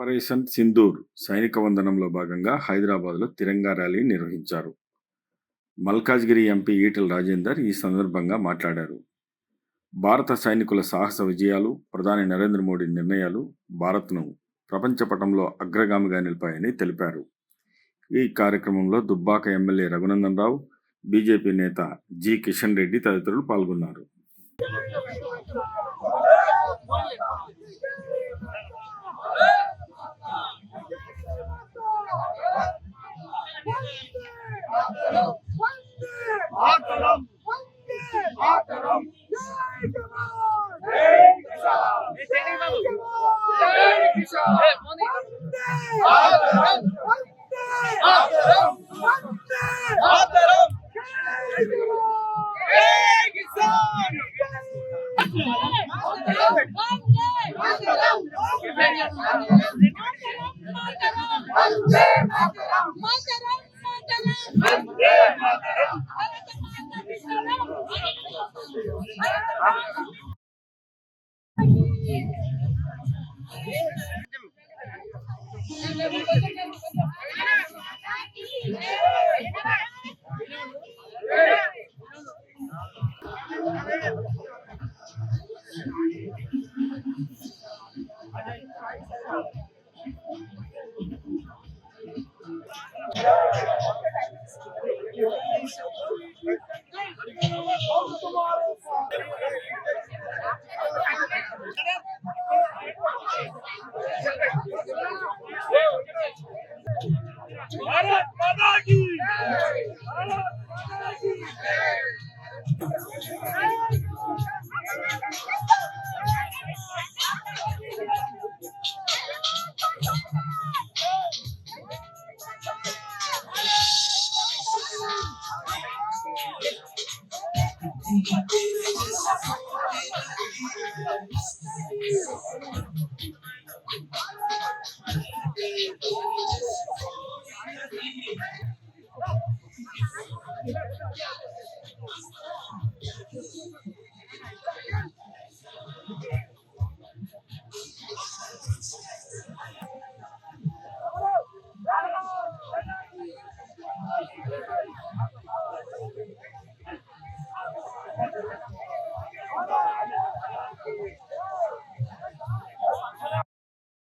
Operation Sindoor సైనిక వందనంలో భాగంగా హైదరాబాద్లో తిరంగా ర్యాలీ నిర్వహించారు. మల్కాజ్గిరి ఎంపీ ఈటెల రాజేందర్ ఈ సందర్భంగా మాట్లాడారు. భారత సైనికుల సాహస విజయాలు, ప్రధాని నరేంద్ర మోడీ నిర్ణయాలు భారత్ను ప్రపంచ పటంలో అగ్రగామిగా నిలిపాయని తెలిపారు. ఈ కార్యక్రమంలో దుబ్బాక ఎమ్మెల్యే రఘునందన్ రావు, బీజేపీ నేత జి కిషన్ రెడ్డి తదితరులు పాల్గొన్నారు.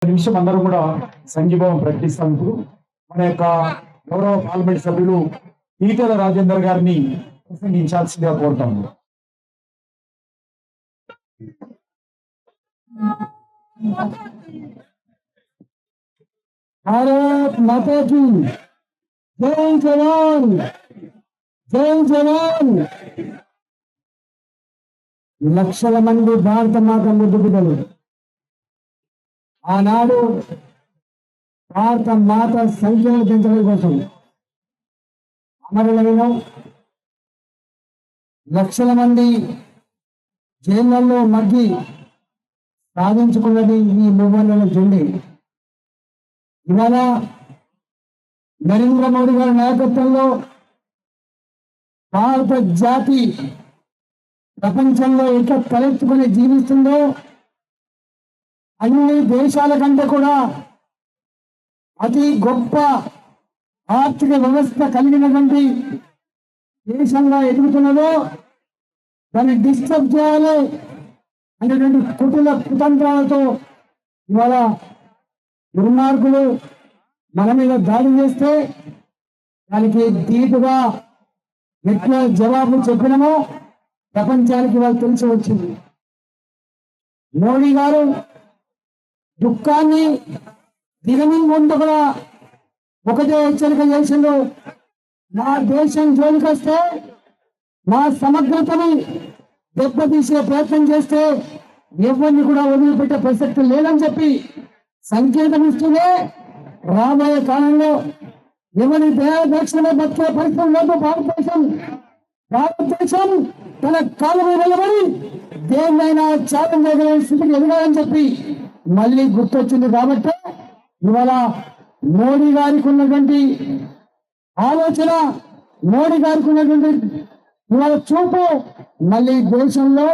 నిమిషం అందరూ కూడా సంఘీభావం ప్రకటిస్తాం. ఇప్పుడు మన యొక్క గౌరవ పార్లమెంట్ సభ్యులు ఈటెల రాజేందర్ గారిని ప్రసంగించాల్సిందిగా కోరుతాము. భారత్ మాతాకి జై జవాన్, జై జవాన్. లక్షల మంది భారత మాత ముద్దు బిడ్డలు ఆనాడు భారత మాత సంఖ్యను పెంచడం కోసం అమరులైన లక్షల మంది జైళ్లలో మగ్గి సాధించుకున్నది ఈ మూవన్నెల జెండే. ఇవాళ నరేంద్ర మోడీ గారి నాయకత్వంలో భారత జాతి ప్రపంచంలో ఎట్లా తలెత్తుకుని జీవిస్తుందో అన్ని దేశాల కంటే కూడా అతి గొప్ప ఆర్థిక వ్యవస్థ కలిగినటువంటి దేశంగా ఎదుగుతున్నదో దాన్ని డిస్టర్బ్ చేయాలి అనేటువంటి కుటుంబ కుతంత్రాలతో ఇవాళ దుర్మార్గులు మన మీద దాడి చేస్తే దానికి దీటుగా ఎట్లా జవాబు చెప్పినమో ప్రపంచానికి వాళ్ళు తెలిసి వచ్చింది. మోడీ గారు దుఃఖాన్ని దిగమింగుంటూ కూడా ఒకటే హెచ్చరిక చేసిండు, నా దేశం జోలికి వస్తే నా సమగ్రతని దెబ్బతీసే ప్రయత్నం చేస్తే ఎవరిని కూడా వదిలిపెట్టే ప్రసక్తి లేదని చెప్పి సంకేతం ఇస్తూనే రాబోయే కాలంలో ఎవరి దక్షిణ బతికే పరిస్థితులు లేదు. భారతదేశం తన కాళ్ళ మీద నిలబడి దేన్నైనా ఛాలెంజ్ చేయగలిగిన స్థితికి ఎదగాలని చెప్పి మళ్ళీ గుర్తొచ్చింది. కాబట్టి ఇవాళ మోడీ గారికి ఉన్నటువంటి ఆలోచన, మోడీ గారికి ఉన్నటువంటి ఇవాళ చూపు మళ్ళీ దేశంలో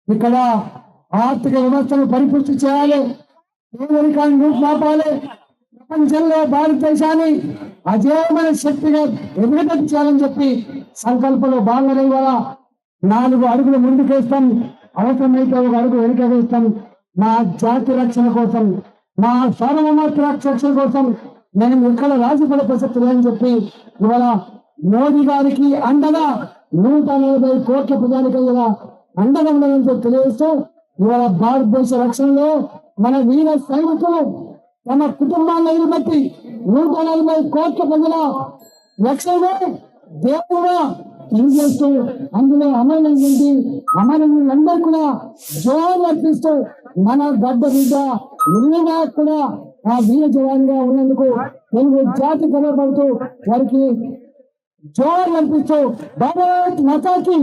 ఇక్కడ ఆర్థిక వ్యవస్థను పరిపుష్టి చేయాలి, పేదరికాన్ని రూపుమాపాలి, ప్రపంచంలో భారతదేశాన్ని అజేయమైన శక్తిగా ఎదుగుదల చేయాలని చెప్పి సంకల్పంలో భాగంగా ఇవాళ 4 అడుగులు ముందుకేస్తాం, అవసరమైతే 1 అడుగు వెనుక వేస్తాం. మా జాతి రక్షణ కోసం, మా సార్వభౌమత్వ రక్షణ కోసం నేను ఎక్కడ రాజీపడే ప్రసక్తి లేదని చెప్పి ఇవాళ మోడీ గారికి అండగా 140 కోట్ల ప్రజానికి ఇవాళ అండగా ఉందని చెప్పి తెలియజేస్తూ ఇవాళ భారతదేశ రక్షణలో మన వీర సైనికులు తమ కుటుంబాన్ని నిలబెట్టి 140 కోట్ల ప్రజల రక్షణలో దేవుడుగా పనిచేస్తూ అందులో అమరులందరూ కూడా జవాన్లు అర్పిస్తూ మన గడ్డ బిడ్డ నిన్నగా కూడా ఆ వీర జవాన్గా ఉన్నందుకు తెలుగు జాతి గర్వపడుతూ వారికి జవాన్లు అర్పిస్తూ భారత్ మాతాకి